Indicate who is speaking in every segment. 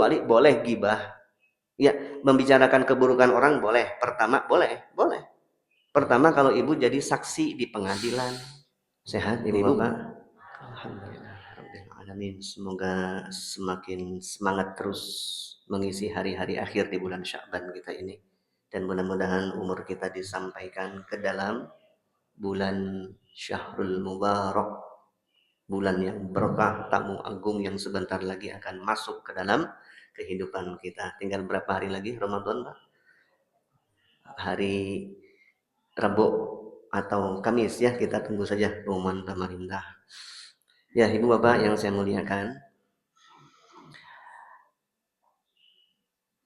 Speaker 1: kecuali boleh gibah. Ya, membicarakan keburukan orang boleh. Pertama boleh. Pertama kalau ibu jadi saksi di pengadilan. Sehat ibu bapak? Alhamdulillah. Alamin. Semoga semakin semangat terus mengisi hari-hari akhir di bulan Sya'ban kita ini. Dan mudah-mudahan umur kita disampaikan ke dalam bulan Syahrul Mubarak, bulan yang berkah, tamu agung yang sebentar lagi akan masuk ke dalam kehidupan kita. Tinggal berapa hari lagi Ramadan, Pak? Hari Rabu atau Kamis ya, kita tunggu saja pengumuman pemerintah. Ya, Ibu Bapak yang saya muliakan,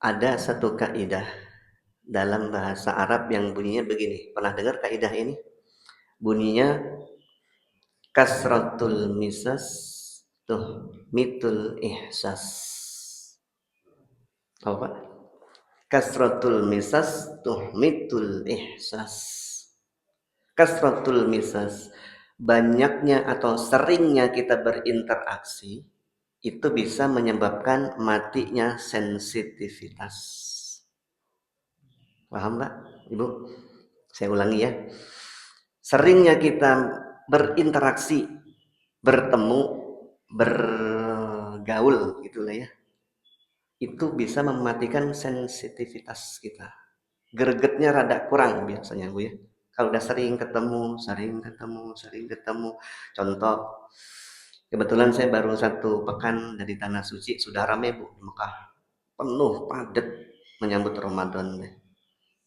Speaker 1: ada satu kaidah dalam bahasa Arab yang bunyinya begini. Pernah dengar kaidah ini? Bunyinya kasratul misas tuh mitul ihsas. Apa Pak? Kasratul misas tuh mitul ihsas. Kasratul misas, banyaknya atau seringnya kita berinteraksi itu bisa menyebabkan matinya sensitivitas. Paham Pak? Ibu? Saya ulangi ya. Seringnya kita berinteraksi, bertemu, bergaul gitulah ya. Itu bisa mematikan sensitivitas kita. Gregetnya rada kurang biasanya Bu ya. Kalau udah sering ketemu. Contoh, kebetulan saya baru 1 pekan dari Tanah Suci, sudah ramai Bu di Mekah. Penuh, padat menyambut Ramadan.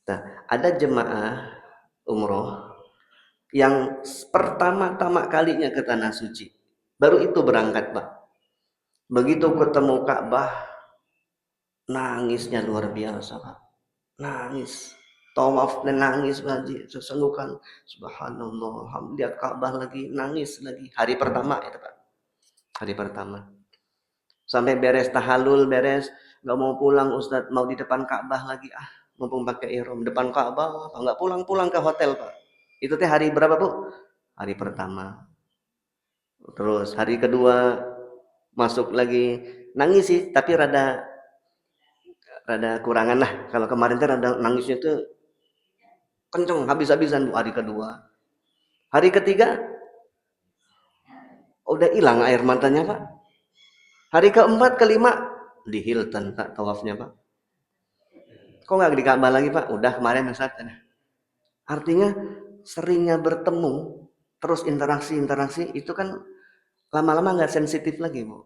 Speaker 1: Nah, ada jemaah umroh yang pertama-tama kalinya ke Tanah Suci. Baru itu berangkat, Pak. Begitu ketemu Ka'bah, nangisnya luar biasa, Pak. Nangis. Tawaf dan nangis lagi, sesenggukan. Subhanallah, lihat Ka'bah lagi, nangis lagi. Hari pertama itu, Pak. Hari pertama. Sampai beres tahallul, beres, nggak mau pulang Ustadz, mau di depan Ka'bah lagi. Mumpung pakai ihram, depan Ka'bah, nggak pulang ke hotel, Pak. Itu teh hari berapa, Bu? Hari pertama. Terus hari kedua masuk lagi, nangis sih, tapi rada kurangan lah. Kalau kemarin tuh rada nangisnya tuh kenceng, habis-habisan Bu hari kedua. Hari ketiga udah hilang air matanya, Pak. Hari keempat, kelima di Hilton Pak tawafnya, Pak. Kok nggak di Ka'bah lagi, Pak? Udah kemarin Ustaz. Artinya seringnya bertemu, terus interaksi itu kan lama-lama nggak sensitif lagi, Bu.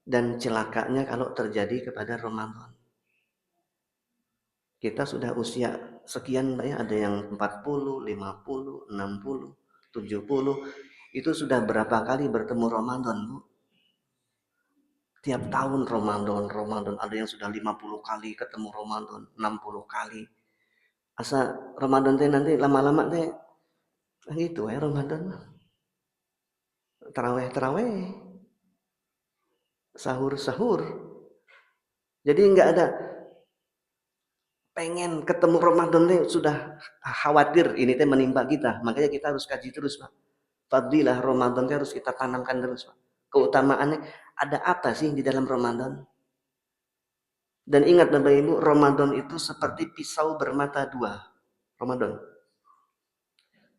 Speaker 1: Dan celakanya kalau terjadi kepada Ramadan. Kita sudah usia sekian, Pak ya, ada yang 40, 50, 60, 70. Itu sudah berapa kali bertemu Ramadan, Bu? Tiap tahun Ramadan. Ada yang sudah 50 kali ketemu Ramadan, 60 kali. Asa Ramadan teh nanti lama-lama teh gitu ya Ramadan. Taraweh, sahur. Jadi nggak ada pengen ketemu Ramadan teh, sudah khawatir ini teh menimpa kita. Makanya kita harus kaji terus, Pak. Fadilah Ramadan teh harus kita tanamkan terus, Pak. Keutamaannya ada apa sih di dalam Ramadan? Dan ingat Bapak Ibu, Ramadan itu seperti pisau bermata dua. Ramadan.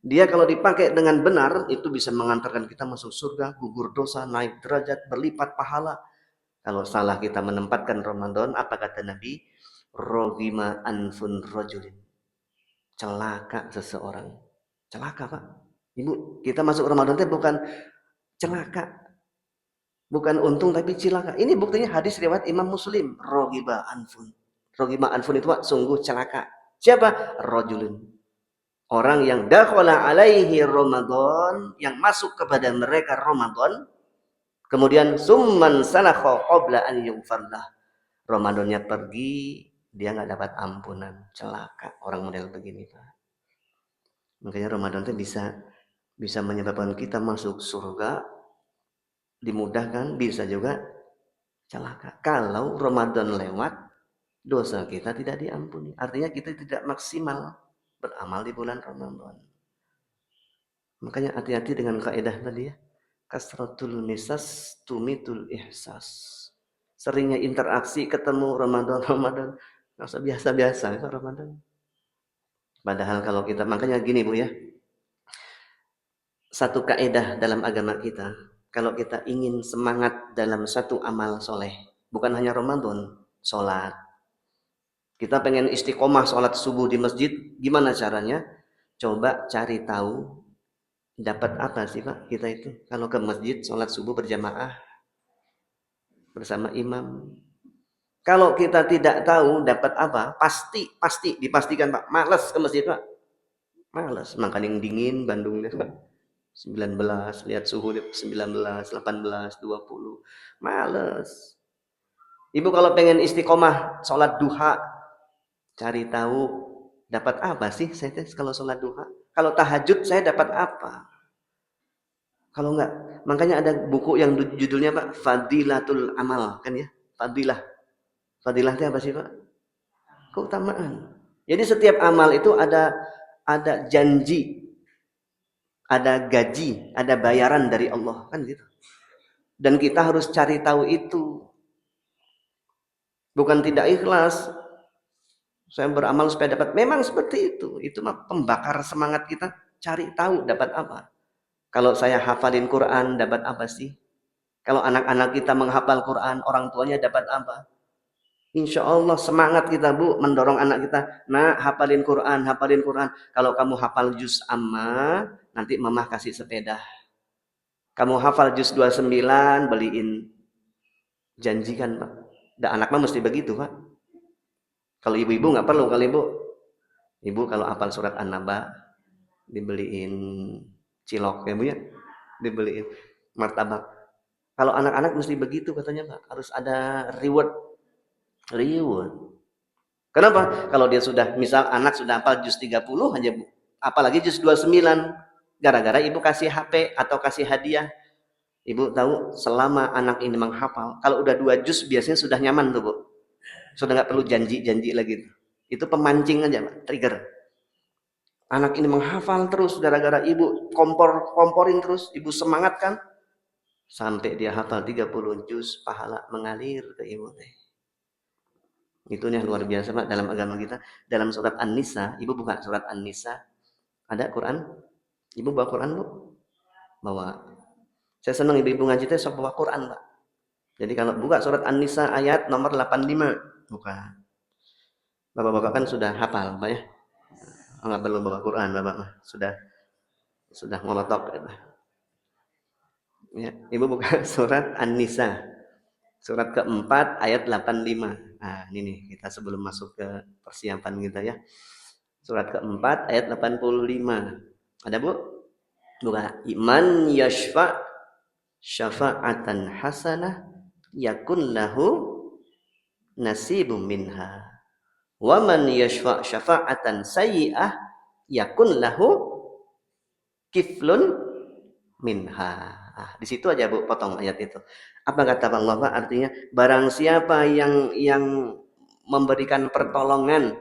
Speaker 1: Dia kalau dipakai dengan benar, itu bisa mengantarkan kita masuk surga, gugur dosa, naik derajat, berlipat pahala. Kalau salah kita menempatkan Ramadan, apa kata Nabi? Rogima anfun rojulin. Celaka seseorang. Celaka, Pak. Ibu, kita masuk Ramadan itu bukan celaka. Bukan untung tapi celaka. Ini buktinya hadis riwayat Imam Muslim. Rogiba anfun. Rogiba anfun itu Pak, sungguh celaka. Siapa? Rojulin. Orang yang dakhala alaihi Ramadan, yang masuk kepada mereka Ramadan, kemudian summan salakha qabla an yughfarlah. Ramadannya pergi, dia nggak dapat ampunan. Celaka orang model begini, Pak. Makanya Ramadan itu bisa menyebabkan kita masuk surga, dimudahkan, bisa juga celaka. Kalau Ramadan lewat, dosa kita tidak diampuni. Artinya kita tidak maksimal beramal di bulan Ramadan. Makanya hati-hati dengan kaidah tadi ya. Kasratul misas tumitul ihsas. Seringnya interaksi ketemu Ramadan. Nggak usah biasa-biasa itu Ramadan. Padahal kalau kita, makanya gini Bu ya, satu kaidah dalam agama kita, kalau kita ingin semangat dalam satu amal soleh, bukan hanya Ramadan, sholat. Kita pengen istiqomah sholat subuh di masjid, gimana caranya? Coba cari tahu, dapat apa sih Pak kita itu? Kalau ke masjid sholat subuh berjamaah bersama imam. Kalau kita tidak tahu dapat apa, pasti dipastikan Pak, malas ke masjid Pak. Malas, makan yang dingin, Bandung deh Pak. 19, lihat suhu 19, 18, 20. Males. Ibu kalau pengen istiqomah sholat duha, cari tahu dapat apa sih saya kalau sholat duha? Kalau tahajud saya dapat apa? Kalau enggak, makanya ada buku yang judulnya Pak, Fadilatul Amal kan ya? Fadilah. Fadilah itu apa sih Pak? Keutamaan. Jadi setiap amal itu ada janji, ada gaji, ada bayaran dari Allah kan gitu. Dan kita harus cari tahu itu. Bukan tidak ikhlas. Saya beramal supaya dapat. Memang seperti itu. Itu mah pembakar semangat kita. Cari tahu dapat apa. Kalau saya hafalin Quran dapat apa sih? Kalau anak-anak kita menghafal Quran, orang tuanya dapat apa? Insya Allah semangat kita Bu mendorong anak kita. Nah, hafalin Quran, hafalin Quran. Kalau kamu hafal juz amma, nanti mama kasih sepeda. Kamu hafal juz 29, beliin. Janjikan Pak. Dan anak mah mesti begitu Pak. Kalau ibu-ibu nggak perlu, kalau ibu kalau hafal surat An-Naba dibeliin cilok ya Bu ya, dibeliin martabak. Kalau anak-anak mesti begitu katanya Pak, harus ada reward. Kenapa? Kalau dia sudah, misal anak sudah hafal juz 30 aja Bu, apalagi juz 29, gara-gara ibu kasih HP atau kasih hadiah. Ibu tahu selama anak ini menghafal, kalau udah 2 juz biasanya sudah nyaman tuh Bu. Sudah nggak perlu janji-janji lagi. Itu pemancing aja Pak, trigger. Anak ini menghafal terus gara-gara ibu komporin terus, ibu semangatkan sampai dia hafal 30 juz, pahala mengalir ke ibu teh. Itu yang luar biasa Pak dalam agama kita. Dalam surat An-Nisa, ibu buka surat An-Nisa, ada Quran? Ibu bawa Quran Bu? Bawa. Saya senang ibu-ibu ngaji teh sok bawa Quran Pak. Jadi kalau buka surat An-Nisa ayat nomor 85, buka. Bapak-bapak kan sudah hafal Pak ya? Enggak perlu bawa Quran Bapak mah. Sudah ngolotok gitu. Ya, Ibu buka surat An-Nisa. Surat keempat ayat 85. Nah, ini nih kita sebelum masuk ke persiapan kita ya. Surat keempat ayat 85. Ada Bu? Buka. Iman yashfa' syafa'atan hasanah yakun lahu nasibum minha. Wa man yashfa' syafa'atan sayyi'ah yakun lahu kiflun minha. Nah, di situ aja Bu potong ayat itu. Apa kata Allah Pak? Artinya barang siapa yang memberikan pertolongan,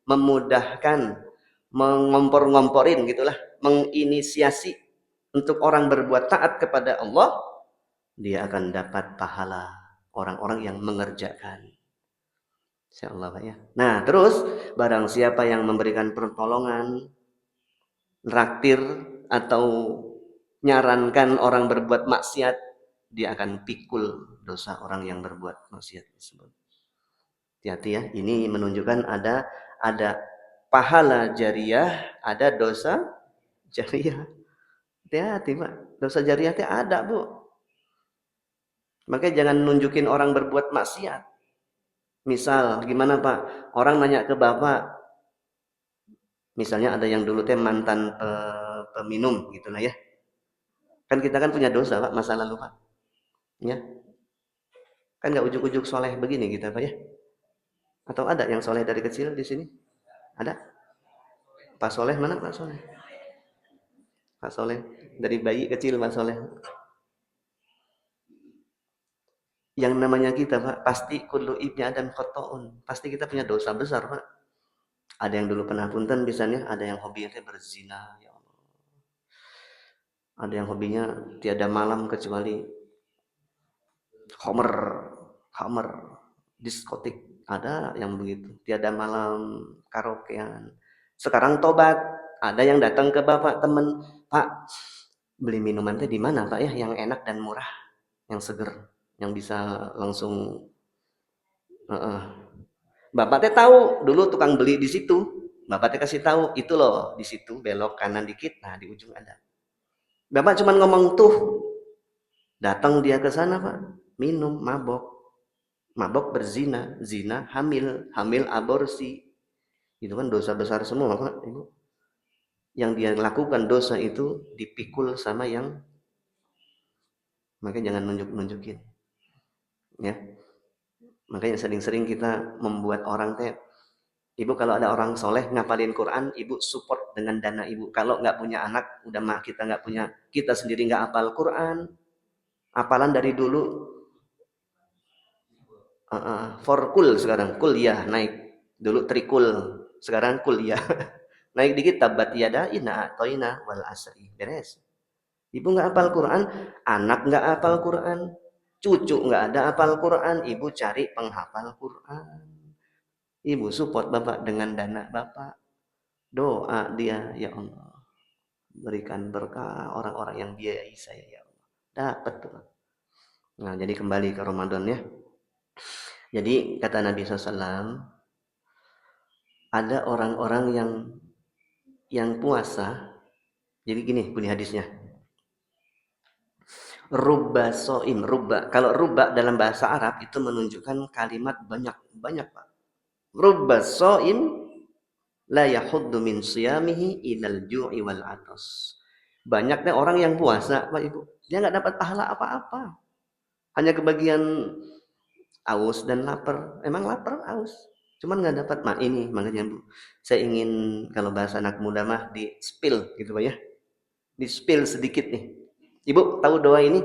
Speaker 1: memudahkan, mengompor-ngomporin gitulah, menginisiasi untuk orang berbuat taat kepada Allah, dia akan dapat pahala orang-orang yang mengerjakan. Insyaallah Pak ya. Nah, terus barang siapa yang memberikan pertolongan, traktir atau nyarankan orang berbuat maksiat, dia akan pikul dosa orang yang berbuat maksiat tersebut. Hati-hati ya, ini menunjukkan ada pahala jariah, ada dosa jariah. Hati-hati Pak, dosa jariah itu ada Bu. Makanya jangan nunjukin orang berbuat maksiat. Misal gimana Pak, orang nanya ke Bapak, misalnya ada yang dulu teh mantan peminum gitulah ya. Kan kita kan punya dosa Pak, masa lalu Pak. Ya. Kan nggak ujuk-ujuk soleh begini kita Pak ya. Atau ada yang soleh dari kecil di sini? Ada? Pak Soleh mana Pak Soleh? Pak Soleh dari bayi kecil Pak Soleh. Yang namanya kita Pak, pasti kullu ibni adam khata'un. Pasti kita punya dosa besar Pak. Ada yang dulu pernah punten misalnya, ada yang hobinya berzina, ya Allah. Ada yang hobinya tiada malam kecuali Homer, Homer, diskotik. Ada yang begitu. Tiada malam karaokean. Sekarang tobat. Ada yang datang ke bapak temen, Pak, beli minuman teh di mana Pak ya yang enak dan murah, yang seger, yang bisa langsung. Bapak teh tahu dulu tukang beli di situ. Bapak teh kasih tahu itu loh di situ belok kanan dikit, nah di ujung ada. Bapak cuma ngomong tuh, datang dia ke sana Pak, minum, mabok, mabok berzina, zina, hamil, hamil aborsi, itu kan dosa besar semua Pak Ibu. Yang dia lakukan dosa itu dipikul sama yang, makanya jangan nunjuk-nunjukin, ya. Makanya sering-sering kita membuat orang teh, Ibu kalau ada orang soleh ngapalin Quran, Ibu support dengan dana Ibu. Kalau nggak punya anak, udah mah kita nggak punya, kita sendiri nggak hafal Quran, hafalan dari dulu, for kul sekarang, kuliah naik. Dulu trikul, sekarang kuliah. Naik dikit tabat yada ina toina wal asri. Beres. Ibu nggak hafal Quran, anak nggak hafal Quran, cucu nggak ada hafal Quran, ibu cari penghafal Quran. Ibu support bapak dengan dana bapak. Doa dia, ya Allah, berikan berkah orang-orang yang biayai saya, ya Allah. Dapat tuh. Nah, jadi kembali ke Ramadan ya. Jadi kata Nabi SAW, ada orang-orang yang puasa. Jadi gini bunyi hadisnya. Rubba soim, rubba. Kalau rubba dalam bahasa Arab itu menunjukkan kalimat banyak Pak. Rubba soim la yahuddu min siyamihi ilal ju'i wal atas. Banyaknya orang yang puasa Pak Ibu, dia nggak dapat pahala apa-apa. Hanya kebagian aus dan lapar. Emang lapar, aus. Cuman nggak dapat. Nah ini makanya Bu, saya ingin kalau bahasa anak muda mah di spill gitu Pak ya. Di spill sedikit nih. Ibu tahu doa ini?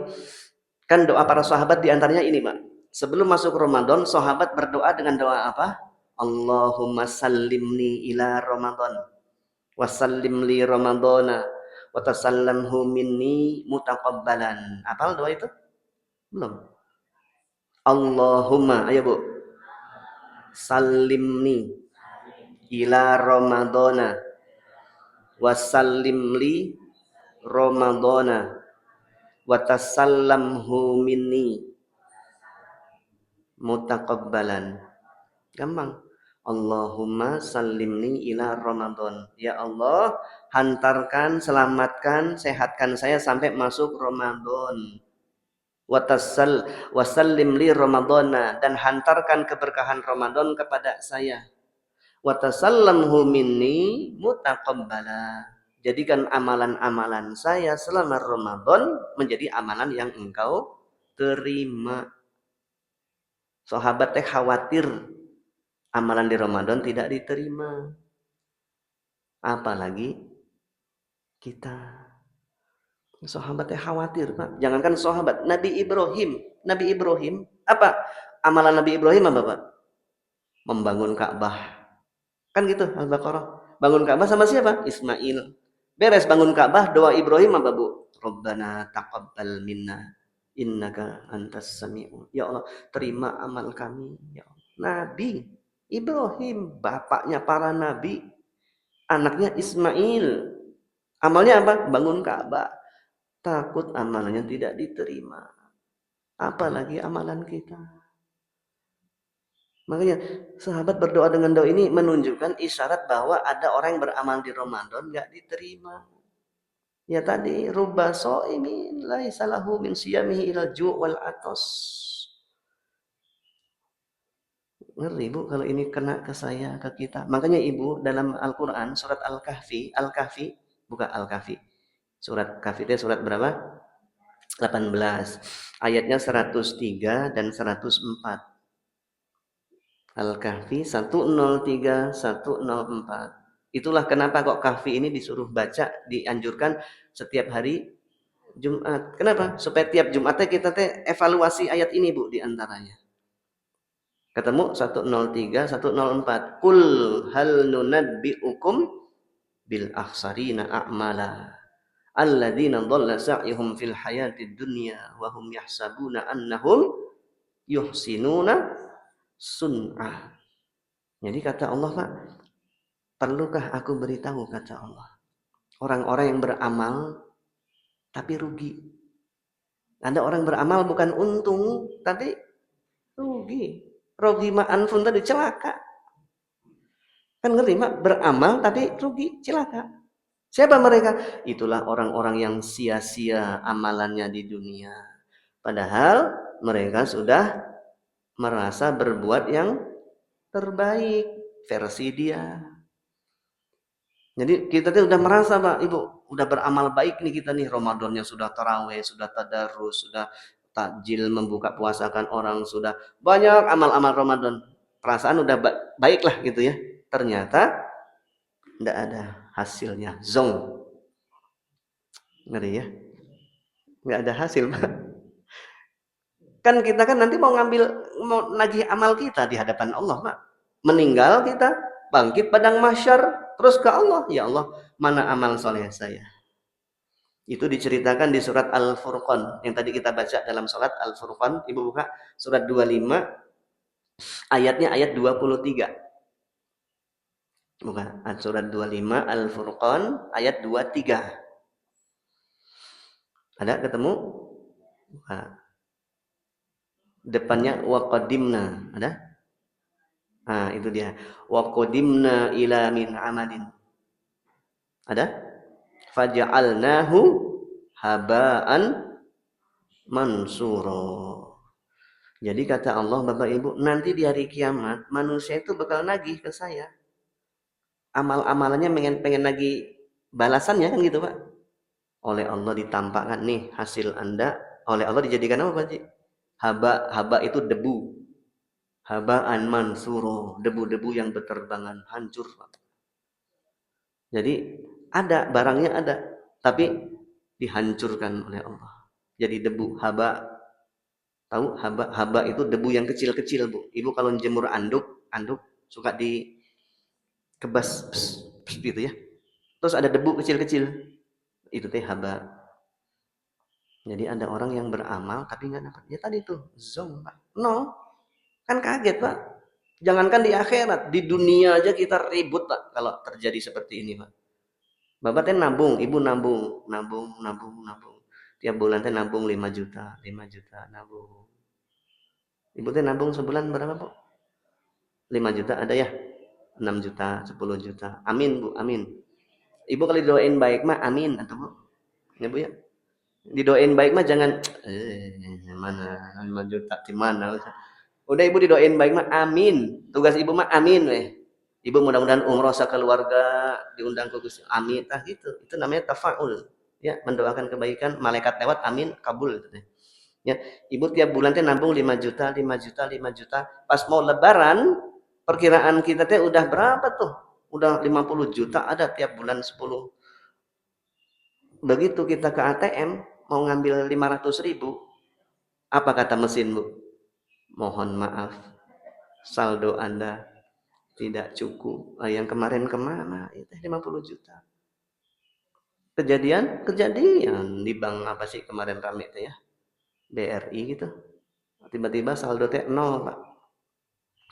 Speaker 1: Kan doa para sahabat diantaranya ini Pak. Sebelum masuk Ramadan, sahabat berdoa dengan doa apa? Allahumma sallimni ila Ramadan. Wasallim li Ramadana. Watasallamhu minni mutaqabbalan. Apal doa itu? Belum. Allahumma, ayo Bu. Salimni ila Ramadana. Wasallim li Ramadana. Watasallamhu minni mutaqabbalan. Gampang. Allahumma sallimni ila Ramadan. Ya Allah, hantarkan, selamatkan, sehatkan saya sampai masuk Ramadan. Wasallim li Ramadana, dan hantarkan keberkahan Ramadan kepada saya. Watasallamhu minni mutaqabbala. Jadikan amalan-amalan saya selama Ramadan menjadi amalan yang engkau terima. Sahabat teh khawatir amalan di Ramadan tidak diterima. Apalagi kita. Sahabatnya khawatir, Pak. Jangankan sahabat, Nabi Ibrahim. Nabi Ibrahim, apa? Amalan Nabi Ibrahim apa, Pak? Membangun Ka'bah. Kan gitu, Al-Baqarah. Bangun Ka'bah sama siapa? Ismail. Beres bangun Ka'bah, doa Ibrahim apa, Bu? Rabbana taqabbal minna innaka antas sami'un. Ya Allah, terima amal kami, ya Allah. Nabi Ibrahim, bapaknya para nabi, anaknya Ismail. Amalnya apa? Bangun Ka'bah. Takut amalannya tidak diterima. Apalagi amalan kita. Makanya sahabat berdoa dengan doa ini menunjukkan isyarat bahwa ada orang yang beramal di Ramadan gak diterima. Ya tadi rubba shaimin laisa lahu min siyamihi ilal ju' wal atas. Ngeri Bu kalau ini kena ke saya, ke kita. Makanya Ibu dalam Al-Qur'an surat Al-Kahfi, bukan Al-Kahfi. Surat Kahfi itu surat berapa? 18. Ayatnya 103 dan 104. Al-Kahfi 103 104. Itulah kenapa kok Kahfi ini disuruh baca, dianjurkan setiap hari Jumat. Kenapa? Supaya tiap Jumatnya kita evaluasi ayat ini Bu diantaranya. Ketemu 103 104. Qul hal nunabbi'ukum bil akhsarina a'mala alladzina dhalla sa'yuhum fil hayatid dunya wa hum yahsabuna annahum yuhsinuna sun'ah. Jadi kata Allah, Pak, perlukah aku beritahu, kata Allah, orang-orang yang beramal tapi rugi. Ada orang beramal bukan untung tapi rugi. Rugi ma'an pun tadi celaka. Kan ngerti, Pak? Beramal tapi rugi, celaka. Siapa mereka? Itulah orang-orang yang sia-sia amalannya di dunia. Padahal mereka sudah merasa berbuat yang terbaik versi dia. Jadi kita tuh udah merasa, Pak, Ibu, udah beramal baik nih kita nih, Ramadannya sudah tarawih, sudah tadarus, sudah takjil membuka puasakan orang, sudah banyak amal-amal Ramadan. Perasaan udah baik lah gitu ya. Ternyata tidak ada hasilnya, zong. Ngeri ya, nggak ada hasil, Pak. Kan kita kan nanti mau nagih amal kita di hadapan Allah, Pak. Meninggal kita, bangkit padang mahsyar, terus ke Allah, ya Allah, mana amal soleh saya? Itu diceritakan di surat Al-Furqan yang tadi kita baca dalam salat Al-Furqan. Ibu buka surat 25 ayatnya ayat 23. Buka surat 25 Al-Furqan ayat 23. Ada ketemu? Buka. Depannya waqadimna, ada? Nah, itu dia. Waqadimna ila min amalin. Ada? Faja'alnahu haba'an mansura. Jadi kata Allah, Bapak Ibu, nanti di hari kiamat manusia itu bakal nagih ke saya. Amal-amalannya pengen nagih balasannya kan gitu, Pak. Oleh Allah ditampakkan nih hasil Anda, oleh Allah dijadikan apa, Pak Ji? Haba itu debu. Haba'an mansura, debu-debu yang berterbangan, hancur, Pak. Jadi ada barangnya ada, tapi dihancurkan oleh Allah. Jadi debu, haba. Tahu haba itu debu yang kecil-kecil, Bu. Ibu kalau jemur anduk suka dikebas gitu ya. Terus ada debu kecil-kecil. Itu teh haba. Jadi ada orang yang beramal tapi nggak dapat. Ya tadi tuh zong, Pak. No. Kan kaget, Pak. Jangankan di akhirat, di dunia aja kita ribut, Pak, kalau terjadi seperti ini, Pak. Bapak teh nabung, ibu nabung. Tiap bulan teh nabung 5 juta nabung. Ibu teh nabung sebulan berapa, Bu? 5 juta ada ya? 6 juta, 10 juta. Amin, Bu, amin. Ibu kalau didoain baik mah amin atau Bu. Ya, Bu ya. Didoain baik mah jangan mana 5 juta di mana. Udah Ibu didoain baik mah amin. Tugas Ibu mah amin weh. Ibu mudah-mudahan umroh sekeluarga diundang ke Gusti. Amin tah gitu. Itu namanya tafaul. Ya, mendoakan kebaikan, malaikat lewat amin kabul gitu. Ya, Ibu tiap bulan teh nabung 5 juta. Pas mau lebaran, perkiraan kita teh udah berapa tuh? Udah 50 juta ada tiap bulan 10. Begitu kita ke ATM mau ngambil 500 ribu, apa kata mesin, Bu? Mohon maaf, saldo Anda tidak cukup. Yang kemarin kemana? Itu 50 juta. Kejadian di bank apa sih kemarin rame itu ya? BRI gitu. Tiba-tiba saldo teh 0, Pak.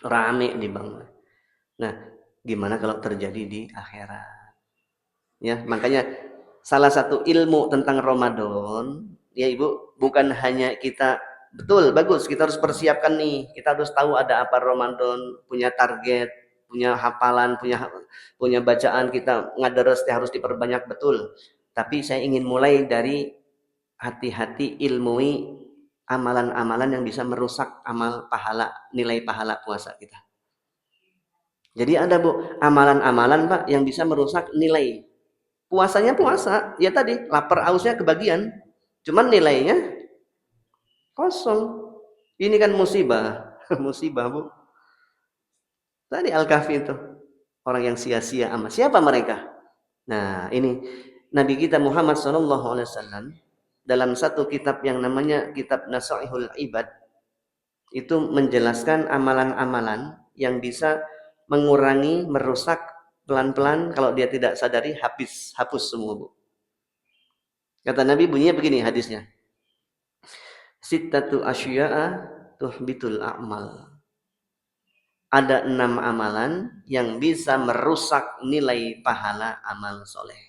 Speaker 1: Rame di bank. Nah, gimana kalau terjadi di akhirat? Ya, makanya salah satu ilmu tentang Ramadan, ya Ibu, bukan hanya kita betul bagus, kita harus persiapkan nih. Kita harus tahu ada apa Ramadan, punya target, punya hafalan, punya bacaan, kita ngadares harus diperbanyak betul. Tapi saya ingin mulai dari hati-hati ilmui amalan-amalan yang bisa merusak amal pahala, nilai pahala puasa kita. Jadi ada, Bu, amalan-amalan, Pak, yang bisa merusak nilai. Puasanya puasa, ya tadi lapar hausnya kebagian. Cuman nilainya kosong. Ini kan musibah, musibah, Bu. Tadi Al-Kahfi itu orang yang sia-sia amal. Siapa mereka? Nah, ini Nabi kita Muhammad SAW dalam satu kitab yang namanya Kitab Nasaihul Ibad itu menjelaskan amalan-amalan yang bisa mengurangi, merusak pelan-pelan kalau dia tidak sadari hapus semua, Bu. Kata Nabi bunyinya begini hadisnya. Sittatu asya'a tuhbitul a'mal. Ada 6 amalan yang bisa merusak nilai pahala amal soleh.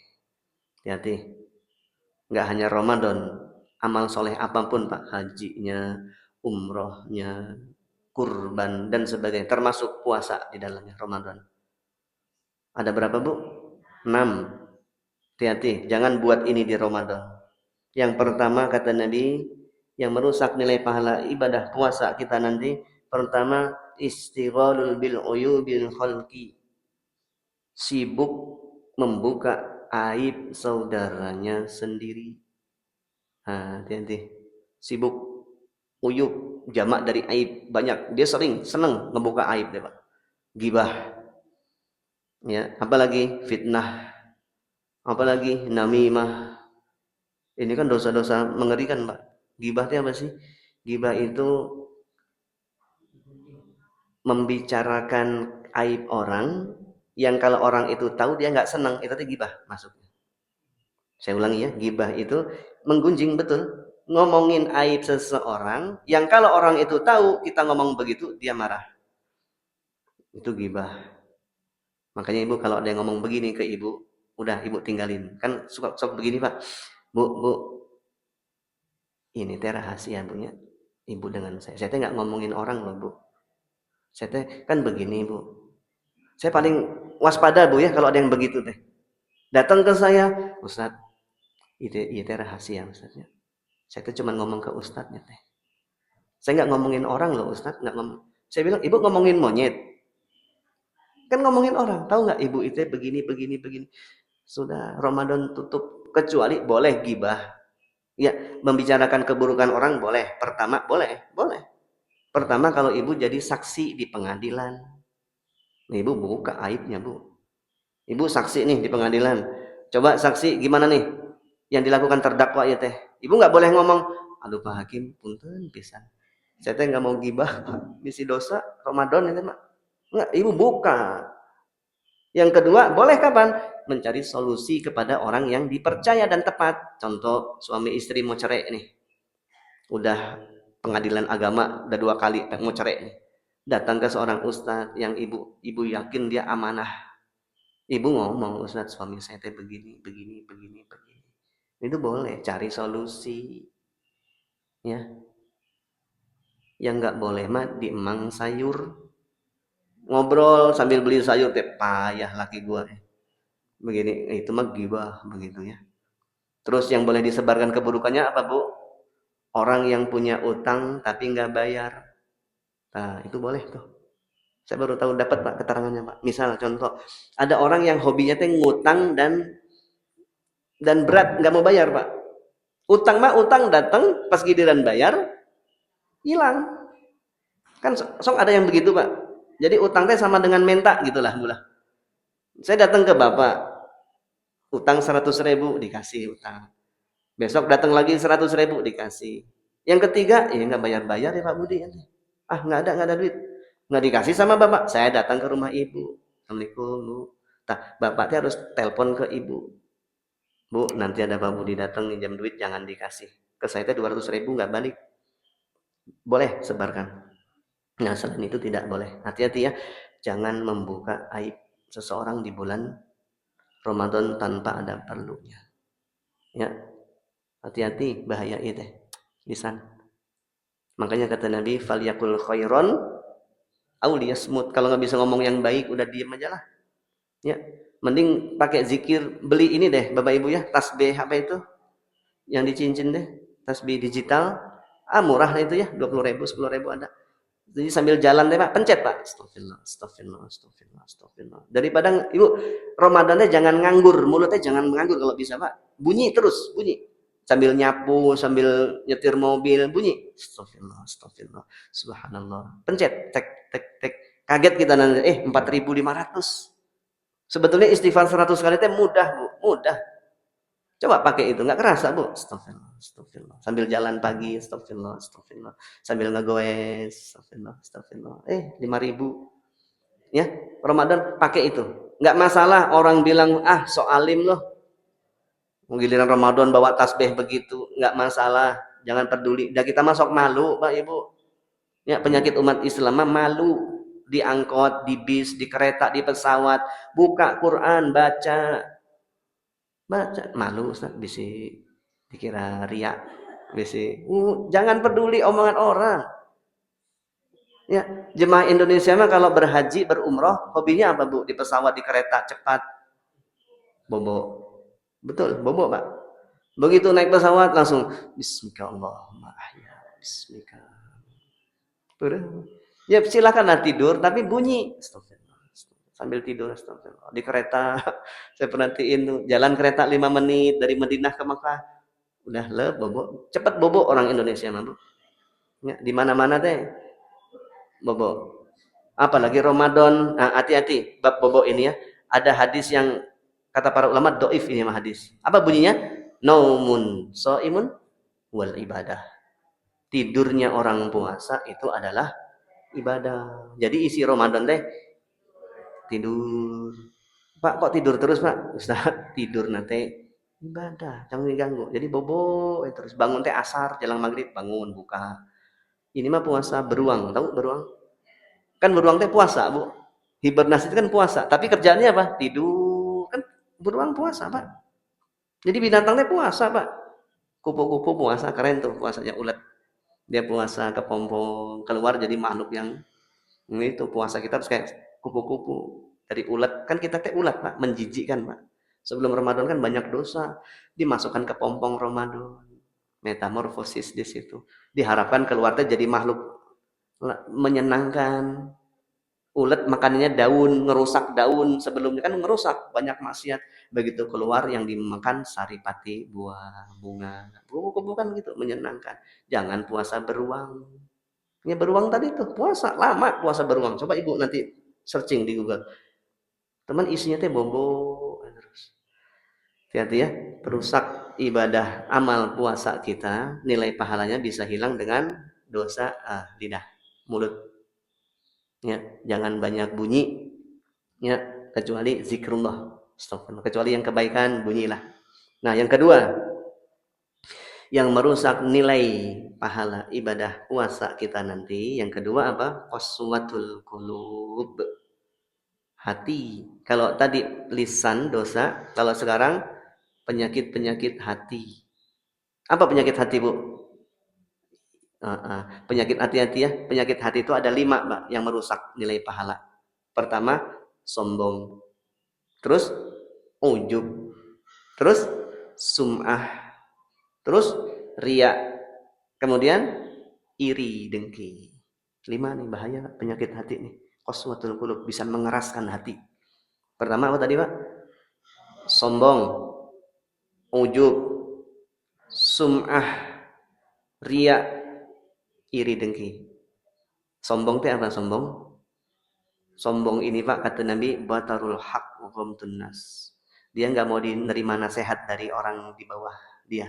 Speaker 1: Hati-hati. Nggak hanya Ramadan. Amal soleh apapun Pak. Hajinya, umrohnya, kurban, dan sebagainya. Termasuk puasa di dalamnya Ramadan. Ada berapa Bu? 6. Hati-hati. Jangan buat ini di Ramadan. Yang pertama kata Nabi, yang merusak nilai pahala ibadah puasa kita nanti, pertama istighalul bil uyubil khalqi, sibuk membuka aib saudaranya sendiri. Hati-hati. Sibuk, uyub jamak dari aib, banyak. Dia seneng ngebuka aib deh Pak. Gibah, ya, apalagi fitnah, apalagi namimah. Ini kan dosa-dosa mengerikan Pak. Gibah itu apa sih? Gibah itu membicarakan aib orang yang kalau orang itu tahu dia nggak senang, itu gibah masuknya. Saya ulangi ya, gibah itu menggunjing, betul, ngomongin aib seseorang yang kalau orang itu tahu kita ngomong begitu dia marah. Itu gibah. Makanya ibu kalau ada yang ngomong begini ke ibu, udah ibu tinggalin. Kan suka begini Pak. Bu, ini teh rahasia punya ibu dengan saya. Saya teh nggak ngomongin orang loh Bu. Saya teh kan begini Bu. Saya paling waspada Bu ya kalau ada yang begitu teh. Datang ke saya, Ustaz, itu rahasia Ustaznya. Saya tuh cuma ngomong ke Ustaznya teh. Saya nggak ngomongin orang loh Ustaz, nggak ngomong. Saya bilang, ibu ngomongin monyet. Kan ngomongin orang, tahu nggak ibu itu begini. Sudah Ramadan tutup, kecuali boleh gibah. Ya, membicarakan keburukan orang boleh. Pertama boleh. Pertama kalau ibu jadi saksi di pengadilan. Nah, ibu buka aibnya Bu. Ibu saksi nih di pengadilan. Coba saksi gimana nih yang dilakukan terdakwa ya teh. Ibu nggak boleh ngomong, aduh Pak Hakim, punten pisan. Saya teh nggak mau gibah Pak. Misi dosa Ramadan ini Pak. Nggak, ibu buka. Yang kedua, boleh kapan? Mencari solusi kepada orang yang dipercaya dan tepat. Contoh suami istri mau cerai nih. Udah pengadilan agama udah 2 kali mau cerai nih. Datang ke seorang ustadz yang ibu yakin dia amanah. Ibu ngomong, Ustadz suami saya teh begini. Itu boleh, cari solusi. Ya. Yang nggak boleh mah diemang sayur. Ngobrol sambil beli sayur teh payah laki gua. Begini, itu mah gibah begitu ya. Terus yang boleh disebarkan keburukannya apa Bu? Orang yang punya utang tapi nggak bayar. Nah, itu boleh tuh. Saya baru tahu dapat Pak keterangannya Pak. Misal contoh, ada orang yang hobinya teh ngutang dan berat nggak mau bayar Pak. Utang datang pas giliran bayar hilang. Kan sok ada yang begitu Pak. Jadi utang teh sama dengan menta gitulah bulah. Saya datang ke Bapak, utang 100.000 dikasih utang. Besok datang lagi 100.000 dikasih. Yang ketiga, ya nggak bayar-bayar ya Pak Budi. Nggak ada duit. Nggak dikasih sama Bapak. Saya datang ke rumah Ibu. Assalamualaikum Bu. Bapak harus telepon ke Ibu. Bu, nanti ada Pak Budi datang minjam duit, jangan dikasih. Ke saya 200.000 nggak balik. Boleh sebarkan. Nah, selain itu tidak boleh. Hati-hati ya. Jangan membuka aib seseorang di bulan Ramadan tanpa ada perlunya. Ya. Hati-hati, bahaya itu lisan. Makanya kata Nabi, falyakul khairon aw liyasmut. Kalau nggak bisa ngomong yang baik, udah diam aja lah. Ya, mending pakai zikir. Beli ini deh, Bapak Ibu ya, tasbih apa itu? Yang dicincin deh, tasbih digital. Murah lah itu ya, 20.000, 10.000 ada. Jadi sambil jalan deh Pak, pencet Pak. Astagfirullah. Daripada Ibu Ramadannya jangan nganggur, mulutnya jangan menganggur kalau bisa Pak. Bunyi terus, bunyi. Sambil nyapu, sambil nyetir mobil, bunyi. Astagfirullah. Subhanallah. Pencet, tek. Kaget kita nanti, 4.500. Sebetulnya istighfar 100 kali itu mudah Bu, mudah. Coba pakai itu, nggak kerasa Bu. Astagfirullah. Sambil jalan pagi, astagfirullah. Sambil ngegoes, astagfirullah. 5.000. Ya, Ramadan pakai itu. Nggak masalah orang bilang, so alim loh. Giliran Ramadan bawa tasbih begitu, nggak masalah, jangan peduli. Dan kita masuk malu, Pak Ibu. Ya, penyakit umat Islam malu di angkot, di bis, di kereta, di pesawat, buka Quran, baca, baca, malu Ustaz, bisa dikira riak, bisa. Jangan peduli omongan orang. Ya, jemaah Indonesia mah kalau berhaji, berumroh, hobinya apa Bu? Di pesawat, di kereta cepat, bobo. Betul, bobo Pak. Begitu naik pesawat langsung Bismillahirrahmanirrahim. Bismillah. Udah. Ya silakanlah tidur tapi bunyi. Astagfirullah. Sambil tidur astagfirullah. Di kereta saya perhatiin tuh jalan kereta 5 menit dari Madinah ke Makkah. Udah bobo. Cepat bobo orang Indonesia mah, Bu. Ya, di mana-mana teh bobo. Apalagi Ramadan. Nah, hati-hati bab bobo ini ya. Ada hadis yang kata para ulama doif ini mah hadis. Apa bunyinya? Naumun soimun wal ibadah. Tidurnya orang puasa itu adalah ibadah. Jadi isi Ramadan teh tidur. Pak kok tidur terus Pak? Ustaz tidur nanti ibadah, jangan diganggu. Jadi bobo terus bangun teh asar, jelang maghrib bangun buka. Ini mah puasa beruang, tahu beruang? Kan beruang teh puasa Bu. Hibernasi itu kan puasa, tapi kerjaannya apa? Tidur. Kan beruang puasa Pak. Jadi binatang teh puasa Pak. Kupu-kupu puasa, keren tuh puasanya ulat. Dia puasa kepompong, keluar jadi makhluk yang itu puasa kita harus kayak kupu-kupu dari ulat. Kan kita teh ulat Pak, menjijikkan Pak. Sebelum Ramadan kan banyak dosa, dimasukkan ke pompong Ramadan. Metamorfosis di situ. Diharapkan keluar teh jadi makhluk menyenangkan. Ulat makanannya daun, ngerusak daun, sebelumnya kan ngerusak, banyak maksiat. Begitu keluar yang dimakan saripati, buah, bunga. Kupu-kupu kan gitu, menyenangkan. Jangan puasa beruang. Ya beruang tadi tuh puasa lama puasa beruang. Coba Ibu nanti searching di Google. Teman isinya teh bobo terus. Hati-hati ya, perusak ibadah amal puasa kita, nilai pahalanya bisa hilang dengan dosa lidah, mulut. Ya, jangan banyak bunyi. Ya, kecuali zikrullah. Astagfirullah. Kecuali yang kebaikan bunyilah. Nah, yang kedua, yang merusak nilai pahala ibadah puasa kita nanti. Yang kedua apa? Qaswatul qulub. Hati. Kalau tadi lisan dosa, kalau sekarang penyakit-penyakit hati. Apa penyakit hati, Bu? Penyakit hati-hati ya. Penyakit hati itu ada 5, Mbak, yang merusak nilai pahala. Pertama, sombong. Terus ujub. Terus sum'ah. Terus riya. Kemudian iri, dengki. 5 nih bahaya penyakit hati nih. Qaswatul qulub bisa mengeraskan hati. Pertama apa tadi, Pak? Sombong, ujub, sum'ah, riya, iri, dengki. Sombong teh apa sombong? Sombong ini Pak kata Nabi batarul haq wa ghamtun nas. Dia nggak mau diterima nasihat dari orang di bawah dia.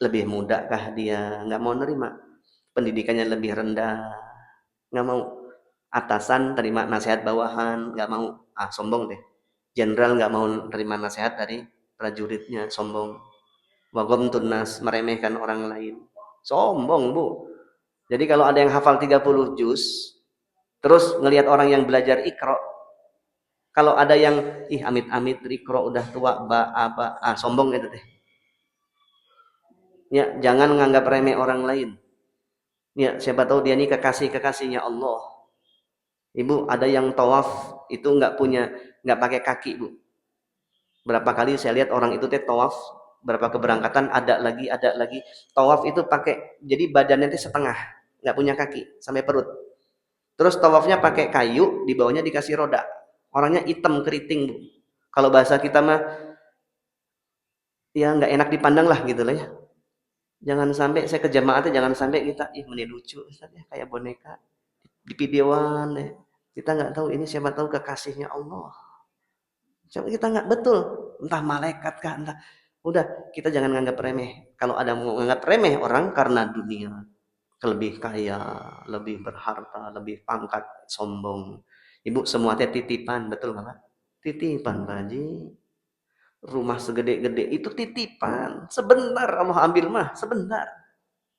Speaker 1: Lebih muda kah dia? Nggak mau nerima. Pendidikannya lebih rendah. Nggak mau. Atasan terima nasihat bawahan. Nggak mau. Sombong deh. Jenderal nggak mau terima nasihat dari prajuritnya. Sombong. Wa ghamtun nas. Meremehkan orang lain. Sombong Bu. Jadi kalau ada yang hafal 30 juz, terus ngelihat orang yang belajar Iqra, kalau ada yang amit-amit Iqra udah tua sombong itu deh. Ya, jangan menganggap remeh orang lain. Ya, siapa tahu dia ini kekasihnya Allah. Ibu, ada yang tawaf itu nggak pakai kaki, Bu. Berapa kali saya lihat orang itu teh tawaf, berapa keberangkatan ada lagi. Tawaf itu pakai, jadi badannya itu setengah, nggak punya kaki sampai perut. Terus tawafnya pakai kayu, di bawahnya dikasih roda. Orangnya hitam keriting, Bu. Kalau bahasa kita mah ya nggak enak dipandang lah gitu lah ya. Jangan sampai saya ke jamaatnya jangan sampai kita meni lucu Ustaz ya kayak boneka di videoan ya. Kita nggak tahu ini siapa tahu kekasihnya Allah. Siapa kita nggak betul, entah malaikat kah entah. Udah, kita jangan nganggap remeh. Kalau ada mau nganggap remeh orang karena dunia, lebih kaya, lebih berharta, lebih pangkat, sombong. Ibu semua teh titipan, betul Bapak? Titipan Pak Haji. Rumah segede-gede itu titipan. Sebentar Allah ambil mah, sebentar.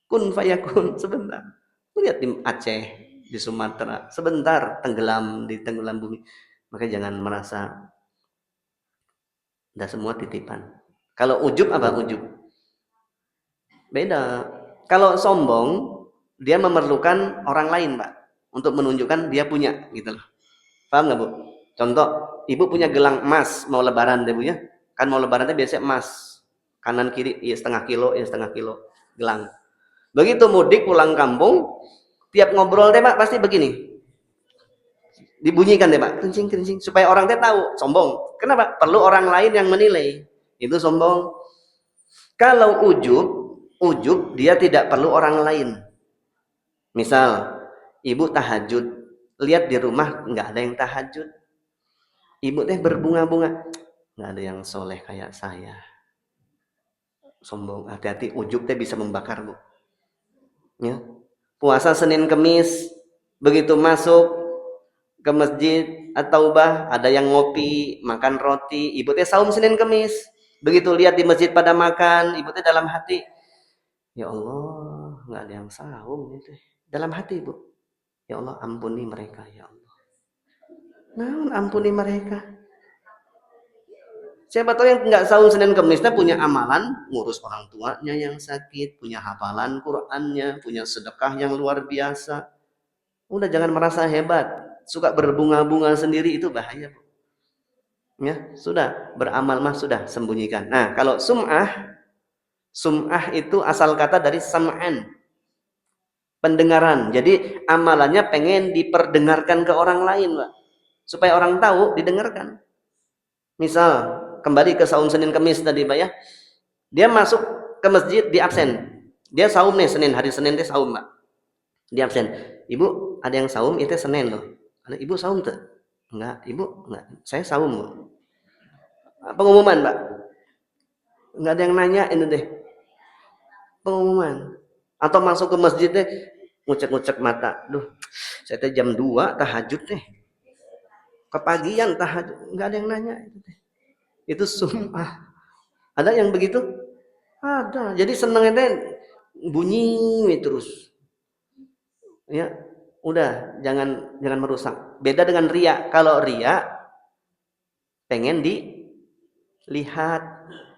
Speaker 1: Kun fayakun, sebentar. Lihat di Aceh, di Sumatera, sebentar tenggelam di tenggelam bumi. Maka jangan merasa dah semua titipan. Kalau ujub apa ujub? Beda. Kalau sombong, dia memerlukan orang lain, Pak, untuk menunjukkan dia punya, gitu loh. Paham nggak, Bu? Contoh, ibu punya gelang emas mau lebaran deh, Bu ya. Kan mau lebaran teh biasanya emas. Kanan kiri ya setengah kilo, ya setengah kilo gelang. Begitu mudik pulang kampung, tiap ngobrol teh Pak pasti begini. Dibunyikan deh Pak, kencing kencing supaya orang teh tahu, sombong. Kenapa? Perlu orang lain yang menilai. Itu sombong. Kalau ujub dia tidak perlu orang lain. Misal, ibu tahajud, lihat di rumah nggak ada yang tahajud. Ibu teh berbunga-bunga, nggak ada yang soleh kayak saya. Sombong, hati-hati, ujub teh bisa membakar, Bu. Ya. Puasa Senin Kemis, begitu masuk ke masjid atau ada yang ngopi, makan roti, ibu teh saum Senin Kemis. Begitu lihat di masjid pada makan, ibu teh dalam hati, ya Allah, nggak ada yang saum itu. Dalam hati, Bu. Ya Allah, ampuni mereka, ya Allah. Nah, ampuni mereka. Siapa tahu yang nggak saum Senin Kemis punya amalan ngurus orang tuanya yang sakit, punya hafalan Qur'annya, punya sedekah yang luar biasa. Udah jangan merasa hebat, suka berbunga-bunga sendiri itu bahaya, Bu. Ya, sudah beramal mah sudah sembunyikan. Nah, kalau sum'ah itu asal kata dari sam'an, pendengaran. Jadi amalannya pengen diperdengarkan ke orang lain, Pak. Supaya orang tahu, didengarkan. Misal, kembali ke saum Senin Kemis tadi, Pak ya. Dia masuk ke masjid di absen. Dia saum nih Senin, hari Senin dia saum, Pak. Di absen. Ibu, ada yang saum itu Senin loh. Ada ibu saum tuh? Enggak, ibu enggak. Saya saum, Bu. Pengumuman, Pak. Enggak ada yang nanya ini deh. Pengumuman. Atau masuk ke masjid deh, ngucek-ngucek mata. Duh, saya teh jam 2 tahajud deh. Kepagian tahajud, enggak ada yang nanya itu deh. Itu sum'ah. Ada yang begitu? Ada. Jadi senengnya deh bunyi terus. Ya, udah jangan merusak. Beda dengan ria. Kalau ria pengen dilihat.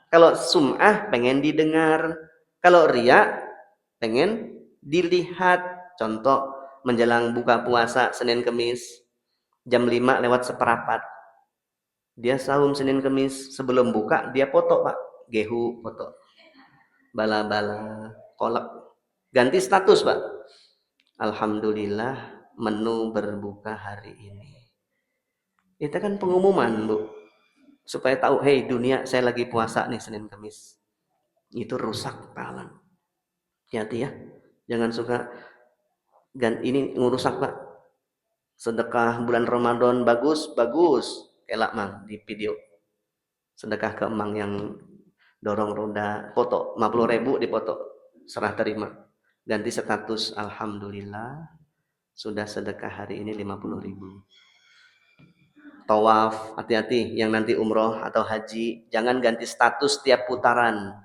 Speaker 1: Kalau sum'ah pengen didengar. Kalau ria pengen dilihat. Contoh menjelang buka puasa Senin Kemis jam 5 lewat seperempat. Dia saum Senin Kemis, sebelum buka dia foto, Pak. Gehu foto. Bala-bala, kolak. Ganti status, Pak. Alhamdulillah menu berbuka hari ini. Itu kan pengumuman, Bu. Supaya tahu, hey dunia saya lagi puasa nih Senin Kemis. Itu rusak pahala. Hati-hati ya. Jangan suka ini ngurusak, Pak. Sedekah bulan Ramadan bagus. Elak mang di video. Sedekah ke emang yang dorong roda, foto 50.000 dipoto, serah terima. Ganti status, alhamdulillah sudah sedekah hari ini 50.000. Tawaf, hati-hati yang nanti umroh atau haji, jangan ganti status tiap putaran.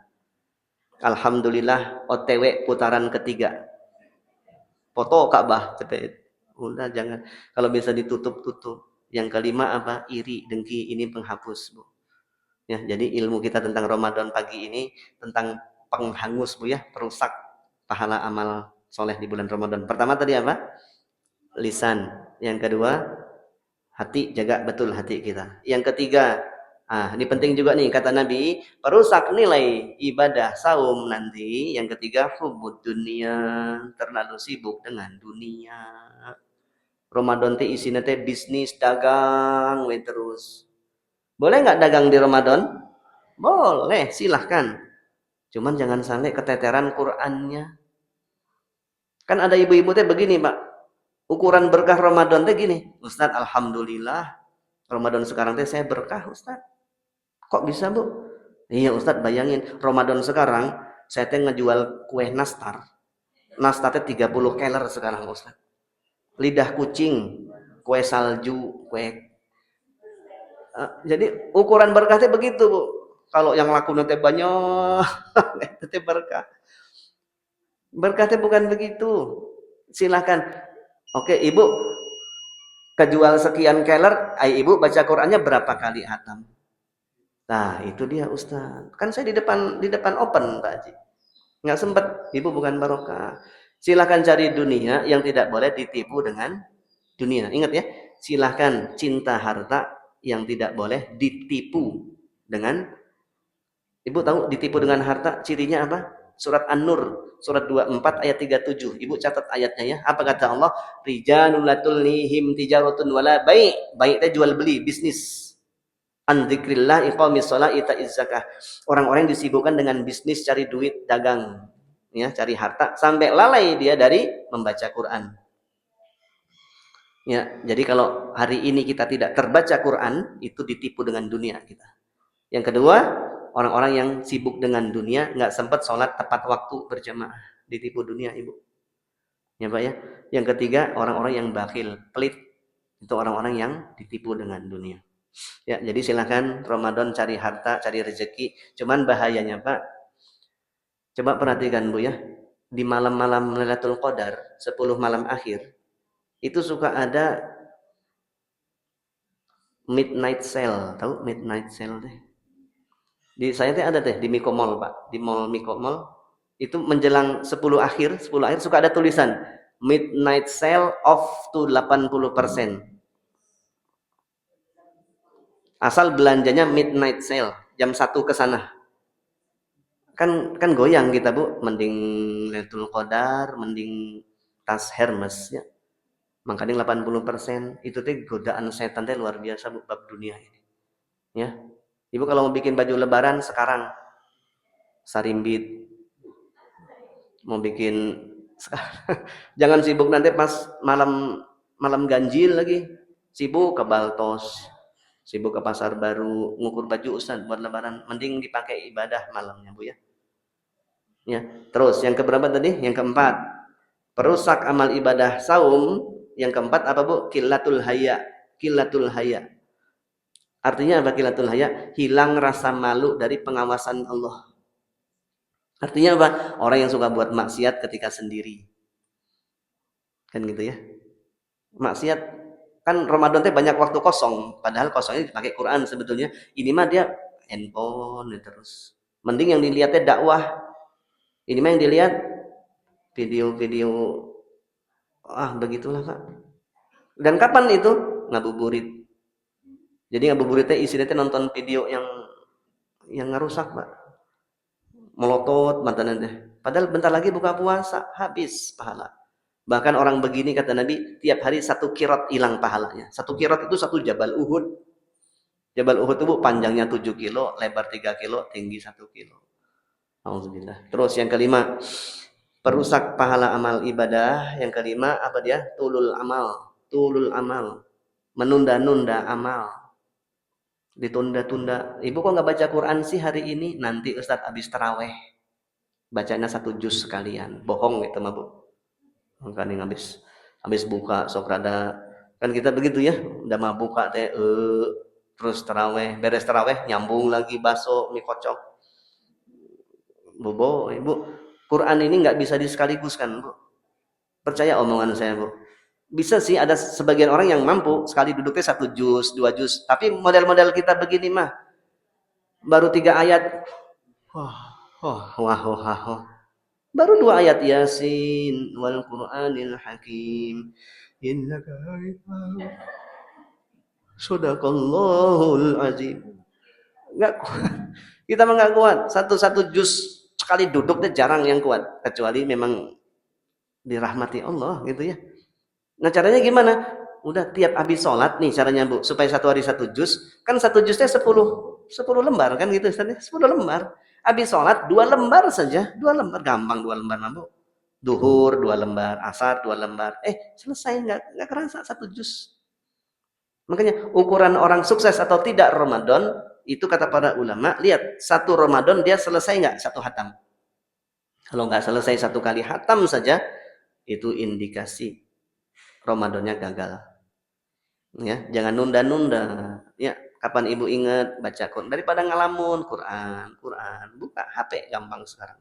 Speaker 1: Alhamdulillah OTW putaran ketiga. Foto Ka'bah cepet. Udah jangan, kalau bisa ditutup. Yang kelima apa? Iri, dengki, ini penghapus, Bu. Ya, jadi ilmu kita tentang Ramadan pagi ini tentang penghangus, Bu ya, perusak pahala amal soleh di bulan Ramadan. Pertama tadi apa? Lisan. Yang kedua, hati, jaga betul hati kita. Yang ketiga, ini penting juga nih kata Nabi, perusak nilai ibadah saum nanti. Yang ketiga, hubud dunia, terlalu sibuk dengan dunia. Ramadan teh isinya teh bisnis, dagang, terus. Boleh nggak dagang di Ramadan? Boleh, silahkan. Cuman jangan sampai keteteran Qur'annya. Kan ada ibu-ibu teh begini, Pak. Ukuran berkah Ramadan teh gini. Ustaz, alhamdulillah. Ramadan sekarang teh saya berkah, Ustaz. Kok bisa, Bu? Iya, Ustaz, bayangin. Ramadan sekarang saya teh ngejual kue nastar. Nastar teh 30 keler sekarang, Ustaz. Lidah kucing, kue salju, kue. Jadi ukuran berkah teh begitu, Bu. Kalau yang laku nanti banyak, itu berkah. Berkahnya bukan begitu. Silakan. Oke, Ibu kejual sekian keler, Ibu baca Qur'annya berapa kali hatam? Nah, itu dia Ustaz. Kan saya di depan open Pak Haji. Nggak sempat, Ibu bukan barokah. Silakan cari dunia yang tidak boleh ditipu dengan dunia. Ingat ya, silakan cinta harta yang tidak boleh ditipu dengan. Ibu tahu ditipu dengan harta cirinya apa? Surat An-Nur, surat 24 ayat 37. Ibu catat ayatnya ya. Apa kata Allah? Rijalul la tulhihim tijaratun wala bai'. Bai' itu jual beli, bisnis. An dzikrillah iqamis shalah ita'iz zakah. Orang-orang yang disibukkan dengan bisnis cari duit, dagang, ya, cari harta sampai lalai dia dari membaca Quran. Ya, jadi kalau hari ini kita tidak terbaca Quran, itu ditipu dengan dunia kita. Yang kedua, orang-orang yang sibuk dengan dunia, nggak sempat sholat tepat waktu berjamaah, ditipu dunia, Ibu. Ya Pak ya. Yang ketiga, orang-orang yang bakhil, pelit, itu orang-orang yang ditipu dengan dunia. Ya, jadi silakan Ramadan cari harta, cari rezeki. Cuman bahayanya Pak, coba perhatikan Bu ya, di malam-malam Lailatul Qadar, 10 malam akhir, itu suka ada midnight sale, tahu midnight sale deh? Di saya teh ada teh di Miko Mall Pak, di mall Miko Mall itu menjelang 10 akhir suka ada tulisan midnight sale off to 80%. Asal belanjanya midnight sale jam 1 ke sana. Kan goyang kita Bu, mending Lailatul Qadar, mending tas Hermes ya. Makanya 80% itu teh godaan setan teh luar biasa Bu, bab dunia ini. Ya. Ibu kalau mau bikin baju lebaran sekarang sarimbit, mau bikin jangan sibuk nanti pas malam ganjil lagi, sibuk ke Baltos, sibuk ke Pasar Baru ngukur baju Ustaz buat lebaran, mending dipakai ibadah malamnya Bu ya. Ya, terus yang keberapa tadi? Yang keempat, perusak amal ibadah saum. Yang keempat apa Bu? Qillatul haya. Qillatul haya. Artinya apa qillatul haya? Hilang rasa malu dari pengawasan Allah. Artinya apa? Orang yang suka buat maksiat ketika sendiri. Kan gitu ya. Maksiat kan Ramadan teh banyak waktu kosong, padahal kosongnya dipakai Quran sebetulnya. Ini mah dia handphone terus. Mending yang dilihatnya dakwah. Ini mah yang dilihat video-video begitulah Pak. Dan kapan itu? Ngabuburit. Jadi ngabuburit teh isinya teh nonton video yang ngerusak Pak. Melotot mantan teh. Padahal bentar lagi buka puasa, habis pahala. Bahkan orang begini kata Nabi, tiap hari 1 kirot hilang pahalanya. 1 kirot itu 1 Jabal Uhud. Jabal Uhud itu panjangnya 7 kilo, lebar 3 kilo, tinggi 1 kilo. Alhamdulillah. Terus yang kelima, perusak pahala amal ibadah. Yang kelima apa dia? Tulul amal. Tulul amal. Menunda-nunda amal. Ditunda-tunda. Ibu kok nggak baca Quran sih hari ini? Nanti Ustadz habis taraweh. Bacanya 1 juz sekalian. Bohong itu mah Bu. Kan yang habis buka sok rada kan kita begitu ya, udah mau buka teh terus taraweh, beres taraweh nyambung lagi baso mie kocok. Bobo, Ibu, Quran ini nggak bisa disekaligus kan Bu. Percaya omongan saya Bu. Bisa sih ada sebagian orang yang mampu sekali duduknya 1 juz, 2 juz. Tapi model-model kita begini mah baru 3 ayat. Wah. Baru 2 ayat Yasin wal Qur'anil Hakim. Innaka Sadaqallahul Azim. Enggak kuat. Kita mah enggak kuat. Satu juz sekali duduknya jarang yang kuat, kecuali memang dirahmati Allah gitu ya. Nah, caranya gimana? Udah tiap habis sholat nih caranya Bu, supaya 1 hari 1 juz, kan 1 juznya 10 lembar kan gitu Ustaz ya, 10 lembar. Habis sholat 2 lembar saja, 2 lembar gampang 2 lembar mah Bu. Duhur 2 lembar, asar 2 lembar. Selesai enggak kerasa 1 juz. Makanya ukuran orang sukses atau tidak Ramadan itu kata para ulama, lihat 1 Ramadan dia selesai enggak 1 hatam. Kalau enggak selesai 1 kali hatam saja, itu indikasi Ramadannya gagal. Ya, jangan nunda-nunda. Ya, Kapan ibu ingat baca Quran daripada ngalamun Quran, buka HP gampang sekarang.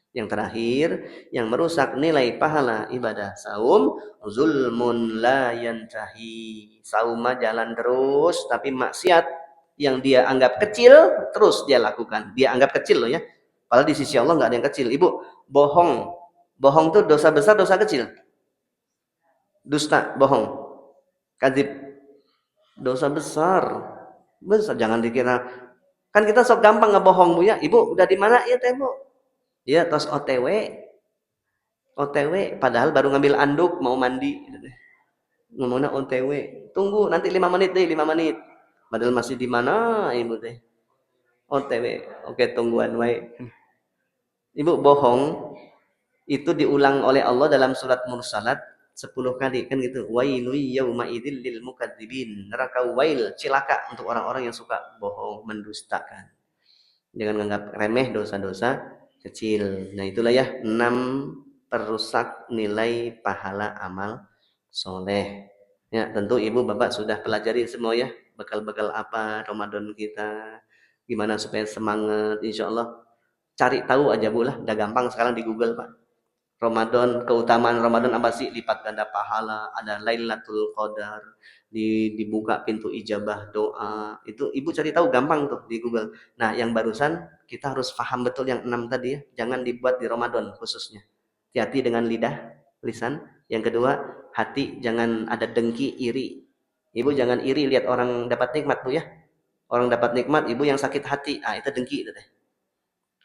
Speaker 1: Yang terakhir, yang merusak nilai pahala ibadah saum, zulmun la yantahi. Saum jalan terus, tapi maksiat yang dia anggap kecil terus dia lakukan. Dia anggap kecil loh ya. Padahal di sisi Allah nggak ada yang kecil. Ibu, bohong. Bohong tuh dosa besar, dosa kecil. Dusta, bohong. Kadzib, dosa besar. Besar, jangan dikira. Kan kita sok gampang ngebohong, Bu ya. Ibu, udah di mana ya, Teh, Bu? Ya, tos OTW. OTW, padahal baru ngambil anduk, mau mandi. Ngomongnya OTW. Tunggu, nanti 5 menit deh, 5 menit. Padahal masih di mana, Ibu teh? OTW. Oke, tungguan wae. Ibu bohong itu diulang oleh Allah dalam surat Mursalat 10 kali kan gitu. Wailul yauma idzil lil mukadzibin. Neraka wail, cilaka untuk orang-orang yang suka bohong, mendustakan. Jangan anggap remeh dosa-dosa kecil. Nah, itulah ya 6 perusak nilai pahala amal soleh. Ya, tentu ibu bapak sudah pelajari semua ya, bekal-bekal apa Ramadan kita, gimana supaya semangat. Insya Allah cari tahu aja Bu lah, udah gampang sekarang di Google Pak. Ramadan, keutamaan Ramadan apa sih? Lipat ganda pahala, ada Lailatul Qadar, dibuka pintu ijabah doa. Itu ibu cari tahu gampang tuh di Google. Nah, yang barusan kita harus paham betul yang 6 tadi ya, jangan dibuat di Ramadan khususnya. Hati-hati dengan lidah, lisan. Yang kedua, hati jangan ada dengki, iri. Ibu jangan iri lihat orang dapat nikmat Bu ya. Orang dapat nikmat, ibu yang sakit hati, itu dengki itu deh.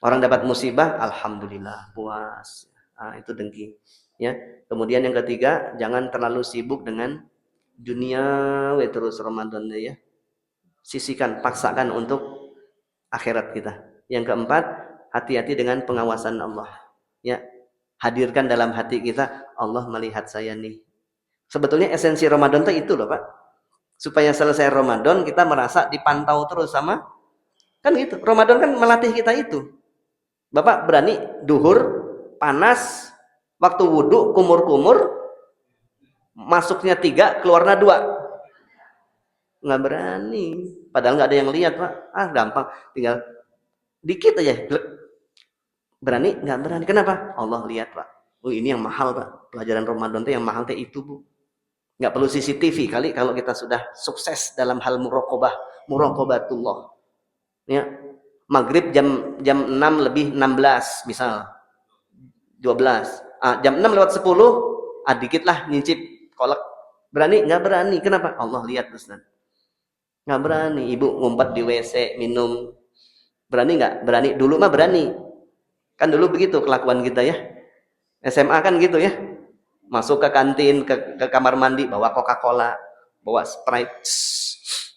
Speaker 1: Orang dapat musibah, alhamdulillah, puas. Itu dengki. Ya. Kemudian yang ketiga, jangan terlalu sibuk dengan dunia terus Ramadan ya. Sisihkan, paksakan untuk akhirat kita. Yang keempat, hati-hati dengan pengawasan Allah. Ya. Hadirkan dalam hati kita, Allah melihat saya nih. Sebetulnya esensi Ramadan itu loh Pak. Supaya selesai Ramadan kita merasa dipantau terus sama, kan gitu. Ramadan kan melatih kita itu. Bapak berani duhur, panas, waktu wudhu, kumur-kumur, masuknya 3, keluarnya 2. Nggak berani. Padahal nggak ada yang lihat Pak. Gampang. Tinggal dikit aja. Berani? Nggak berani. Kenapa? Allah lihat Pak. Ini yang mahal Pak. Pelajaran Ramadan itu yang mahal itu Bu. Nggak perlu CCTV kali kalau kita sudah sukses dalam hal muraqabatullah. Ya. Maghrib jam 6 lebih 16 misal. 12. Jam 6 lewat 10, dikit lah nyicip kolak. Berani? Nggak berani. Kenapa? Allah lihat Ustaz. Nggak berani. Ibu ngumpet di WC minum. Berani nggak? Berani. Dulu mah berani. Kan dulu begitu kelakuan kita ya. SMA kan gitu ya. Masuk ke kantin, ke kamar mandi, bawa Coca-Cola, bawa Sprite,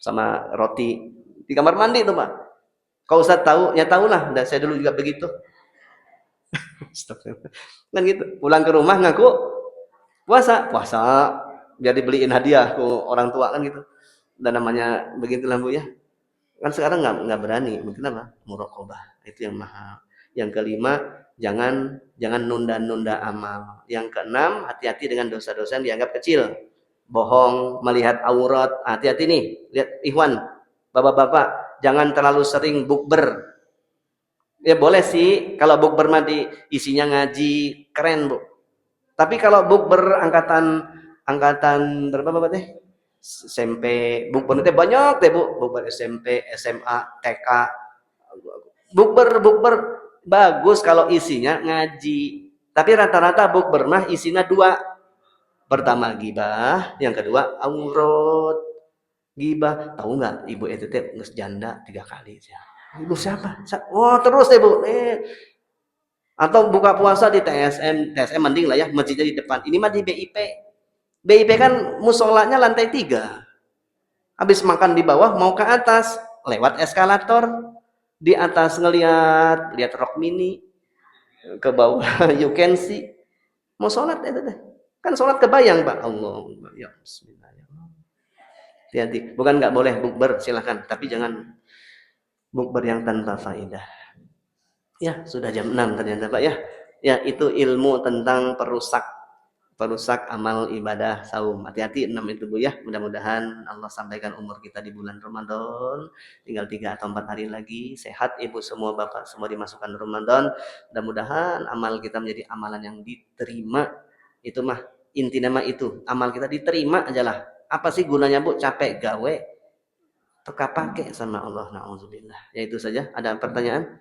Speaker 1: sama roti. Di kamar mandi tuh Pak. Kalau Ustaz tahu, ya tahulah. Dan saya dulu juga begitu. Kan gitu. Pulang ke rumah ngaku puasa. Biar dibeliin hadiah ke orang tua kan gitu. Dan namanya begitulah Bu ya. Kan sekarang nggak berani. Kenapa? Muraqabah. Itu yang mahal. Yang kelima, jangan nunda-nunda amal. Yang keenam, hati-hati dengan dosa-dosa yang dianggap kecil. Bohong, melihat aurat. Hati-hati nih. Lihat ikhwan, bapak-bapak, jangan terlalu sering bukber. Ya boleh sih kalau bukber mah isinya ngaji, keren Bu. Tapi kalau bukber angkatan berapa Bapak teh? SMP, bukber teh banyak teh Bu. Bukber SMP, SMA, TK. Bukber bagus kalau isinya ngaji. Tapi rata-rata bukber mah isinya 2. Pertama gibah, yang kedua aurat. Gibah, tahu nggak Ibu itu teh geus janda 3 kali ya. Ibu siapa? Oh terus deh Bu. Atau buka puasa di TSM mending lah ya, masjidnya di depan. Ini mah di BIP. BIP kan musolanya lantai 3. Habis makan di bawah mau ke atas, lewat eskalator. Di atas lihat Rock Mini. Ke bawah you can see. Mau sholat itu deh. Kan sholat kebayang Pak. Allahumma ya bismillahirrahmanirrahim. Hati-hati. Bukan nggak boleh bukber, silakan. Tapi jangan bukber yang tanpa faedah. Ya, sudah jam 6 ternyata Pak ya. Ya, itu ilmu tentang perusak perusak amal ibadah saum. Hati-hati 6 itu Bu ya. Mudah-mudahan Allah sampaikan umur kita di bulan Ramadan. Tinggal 3 atau 4 hari lagi. Sehat Ibu semua, Bapak semua dimasukkan Ramadan. Mudah-mudahan amal kita menjadi amalan yang diterima. Itu mah inti nama itu. Amal kita diterima aja lah. Apa sih gunanya Bu? Capek gawe. Teka pakai sama Allah. Na'udzubillah. Ya itu saja. Ada pertanyaan?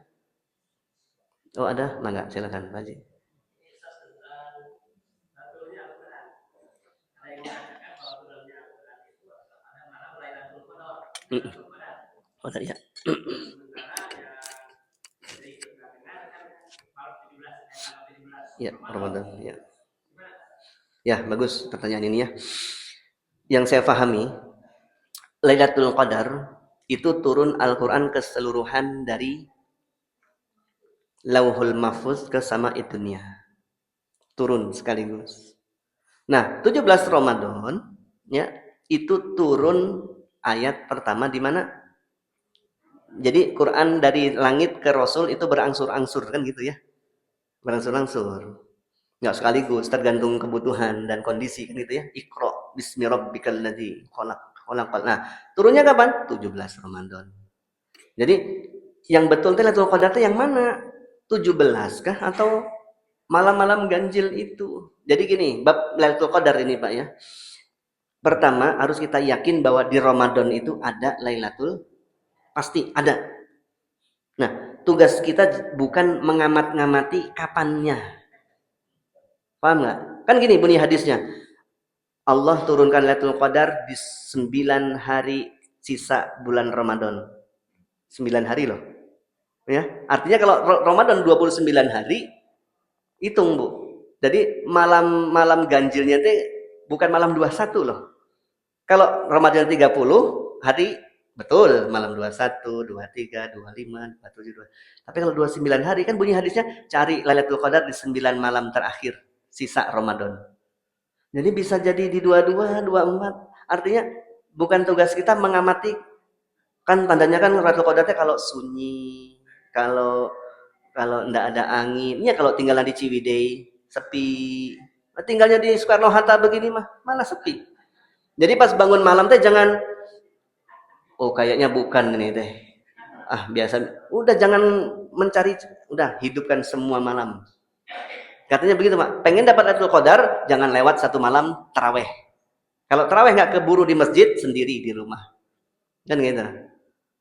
Speaker 1: Oh ada? Enggak, silakan Pak Haji. Oh tadi ya. Ya, Ramadan ya. Ya, bagus pertanyaan ini ya. Yang saya pahami, Lailatul Qadar itu turun Al-Qur'an keseluruhan dari Lauhul Mahfuz ke Sama'id Dunya. Turun sekaligus. Nah, 17 Ramadan ya, itu turun ayat pertama di mana? Jadi Quran dari langit ke Rasul itu berangsur-angsur kan gitu ya. Berangsur-angsur. Enggak sekaligus, tergantung kebutuhan dan kondisi kan gitu ya. Iqra bismi rabbikal ladzi khalaq. Nah, turunnya kapan? 17 Ramadan. Jadi yang betul Lailatul Qadar itu yang mana? 17 kah atau malam-malam ganjil itu? Jadi gini, bab Lailatul Qadar ini Pak ya. Pertama, harus kita yakin bahwa di Ramadan itu ada Lailatul, pasti ada. Nah, tugas kita bukan mengamat-ngamati kapannya. Paham nggak? Kan gini bunyi hadisnya. Allah turunkan Lailatul Qadar di 9 hari sisa bulan Ramadan. 9 hari loh. Ya, artinya kalau Ramadan 29 hari, hitung Bu. Jadi malam ganjilnya itu bukan malam 21 loh. Kalau Ramadan 30 hari, betul malam 21, 23, 25, 27, 2. Tapi kalau 29 hari kan bunyi hadisnya cari Lailatul Qadar di 9 malam terakhir sisa Ramadan. Jadi bisa jadi di 22, 24. Artinya bukan tugas kita mengamati, kan tandanya kan Lailatul Qadar kalau sunyi, kalau enggak ada angin. Ya kalau tinggalan di Ciwidey sepi. Tinggalnya di Soekarno Hatta begini mah mana sepi. Jadi pas bangun malam teh jangan oh kayaknya bukan ini teh. Ah biasa udah jangan mencari, udah hidupkan semua malam. Katanya begitu Pak. Pengen dapat Lailatul Qadar jangan lewat satu malam taraweh. Kalau taraweh nggak keburu di masjid, sendiri di rumah. Kan gitu.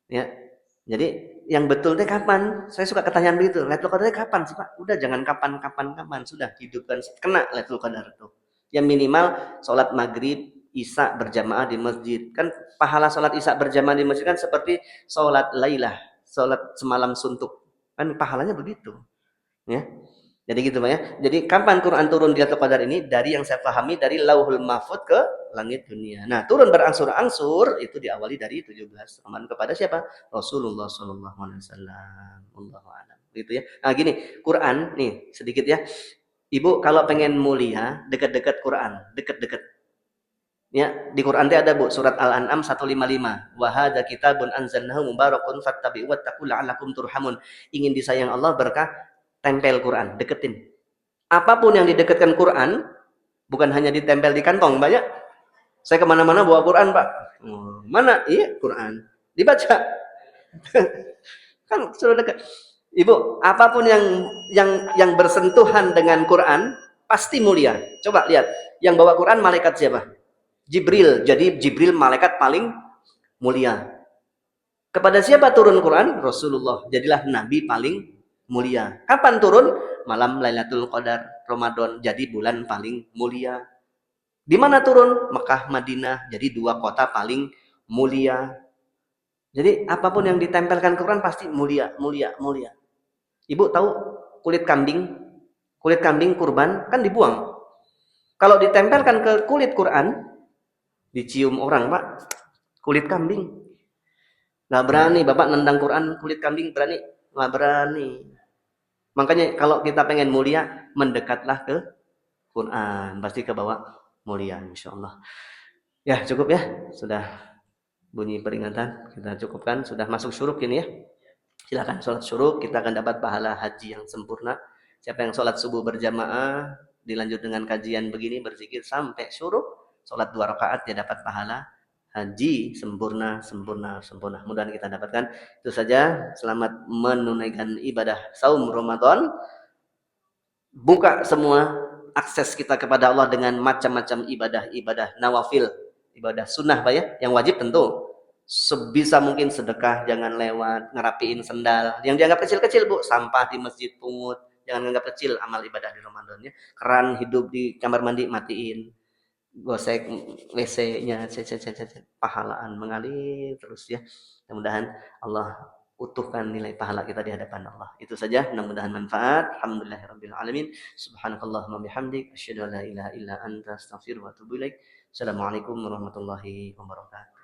Speaker 1: Ya. Jadi yang betul teh kapan? Saya suka ketanyaan begitu. Lailatul Qadar kapan sih Pak? Udah jangan kapan. Sudah hidupkan kena Lailatul Qadar itu. Yang minimal sholat maghrib, isya berjamaah di masjid. Kan pahala sholat isya berjamaah di masjid kan seperti sholat lailah, sholat semalam suntuk. Kan pahalanya begitu. Ya. Jadi gitu Pak ya. Jadi kapan Quran turun di Lailatul Qadar ini? Dari yang saya pahami dari Lauhul Mahfuz ke langit dunia. Nah, turun berangsur-angsur itu diawali dari 17 Ramadan kepada siapa? Rasulullah sallallahu alaihi wasallam. Allahu a'lam. Gitu ya. Nah, gini, Quran nih sedikit ya. Ibu kalau pengen mulia, dekat-dekat Quran, dekat-dekat. Ya, di Quran ada Bu, surat Al-An'am 155. Wa hadza kitabun anzalnahu mubarakun fattabi'u wattaqu la'allakum turhamun. Ingin disayang Allah berkah, tempel Quran, deketin. Apapun yang didekatkan Quran, bukan hanya ditempel di kantong, banyak. Saya kemana-mana bawa Quran Pak. Mana? Iya Quran. Dibaca. Kan sudah dekat. Ibu, apapun yang bersentuhan dengan Quran pasti mulia. Coba lihat, yang bawa Quran malaikat siapa? Jibril. Jadi Jibril malaikat paling mulia. Kepada siapa turun Quran? Rasulullah. Jadilah nabi paling mulia. Kapan turun? Malam Lailatul Qadar Ramadan. Jadi bulan paling mulia. Di mana turun? Mekah, Madinah. Jadi 2 kota paling mulia. Jadi apapun yang ditempelkan Quran pasti mulia. Ibu tahu kulit kambing kurban kan dibuang. Kalau ditempelkan ke kulit Quran, dicium orang Pak, kulit kambing. Nggak berani Bapak nendang Quran kulit kambing, berani? Nggak berani. Makanya kalau kita pengen mulia, mendekatlah ke Quran, pasti ke bawah mulia insyaallah. Ya cukup ya, sudah bunyi peringatan, kita cukupkan, sudah masuk syuruk ini ya. Silakan sholat syuruk, kita akan dapat pahala haji yang sempurna. Siapa yang sholat subuh berjamaah, dilanjut dengan kajian begini, berzikir sampai syuruk, sholat 2 rakaat dia dapat pahala haji sempurna. Mudah-mudahan kita dapatkan. Itu saja. Selamat menunaikan ibadah saum Ramadan. Buka semua akses kita kepada Allah dengan macam-macam ibadah nawafil, ibadah sunnah Pak ya, yang wajib tentu. Sebisa mungkin sedekah, jangan lewat, ngerapiin sendal. Yang dianggap kecil-kecil Bu, sampah di masjid pungut, jangan anggap kecil amal ibadah di Ramadan ya. Keran hidup di kamar mandi matiin. Gosek WC-nya, pahalaan mengalir terus ya. Mudah-mudahan Allah utuhkan nilai pahala kita di hadapan Allah. Itu saja, mudah-mudahan manfaat. Alhamdulillahirabbil alamin. Subhanakallahumma bihamdik asyhadu an la ilaha illa anta astaghfiruka wa atubu ilaik. Assalamualaikum warahmatullahi wabarakatuh.